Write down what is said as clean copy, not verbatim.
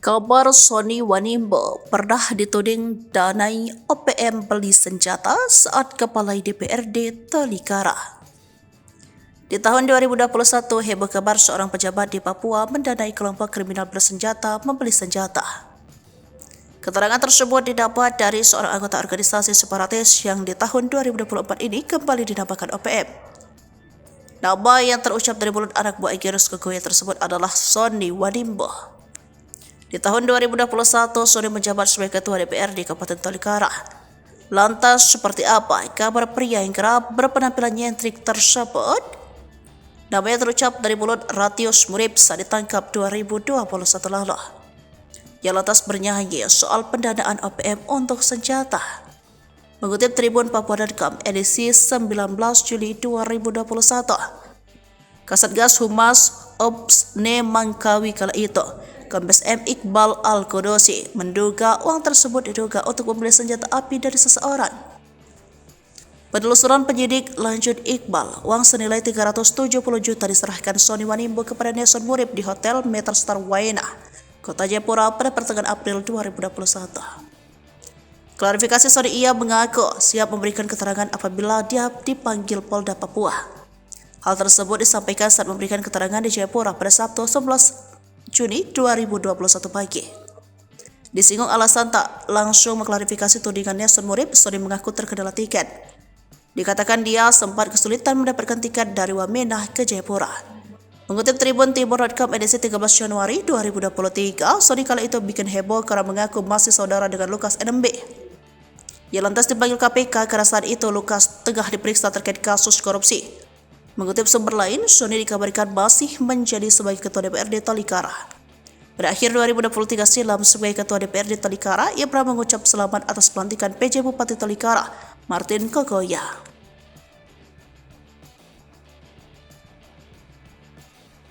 Kabar Sony Wanimbo pernah dituding danai OPM beli senjata saat kepala DPRD Tolikara. Di tahun 2021, heboh kabar seorang pejabat di Papua mendanai kelompok kriminal bersenjata membeli senjata. Keterangan tersebut didapat dari seorang anggota organisasi separatis yang di tahun 2024 ini kembali dinamakan OPM. Nama yang terucap dari mulut anak buah Egirus Kogoya tersebut adalah Sony Wanimbo. Di tahun 2021, Sony menjabat sebagai Ketua DPRD Kabupaten Tolikara. Lantas, seperti apa kabar pria yang kerap berpenampilan nyentrik tersebut? Namanya terucap dari mulut Ratius Murib saat ditangkap 2021 lalu. Ia lantas bernyanyi soal pendanaan OPM untuk senjata. Mengutip Tribun Papua.com edisi 19 Juli 2021, Kasatgas Humas Ops Nemangkawi kala itu, Kombes M. Iqbal Al-Qudosi menduga uang tersebut diduga untuk membeli senjata api dari seseorang. Penelusuran penyidik lanjut Iqbal, uang senilai 370 juta diserahkan Sony Wanimbo kepada Nelson Murib di Hotel Metastar Waena, Kota Jayapura pada pertengahan April 2021. Klarifikasi Sony, ia mengaku siap memberikan keterangan apabila dia dipanggil Polda Papua. Hal tersebut disampaikan saat memberikan keterangan di Jayapura pada Sabtu 11 Juni 2021 pagi. Disinggung alasan tak langsung mengklarifikasi tudingan Nelson Murib, Sony mengaku terkendala tiket. Dikatakan dia sempat kesulitan mendapatkan tiket dari Wamena ke Jayapura. Mengutip Tribun Timur.com edisi 13 Januari 2023, Sony kala itu bikin heboh karena mengaku masih saudara dengan Lukas NMB. Ia lantas dipanggil KPK karena saat itu Lukas tengah diperiksa terkait kasus korupsi. Mengutip sumber lain, Sony dikabarkan masih menjadi sebagai Ketua DPRD Tolikara. Pada akhir 2023 silam sebagai Ketua DPRD Tolikara, ia pernah mengucap selamat atas pelantikan PJ Bupati Tolikara, Martin Kogoya.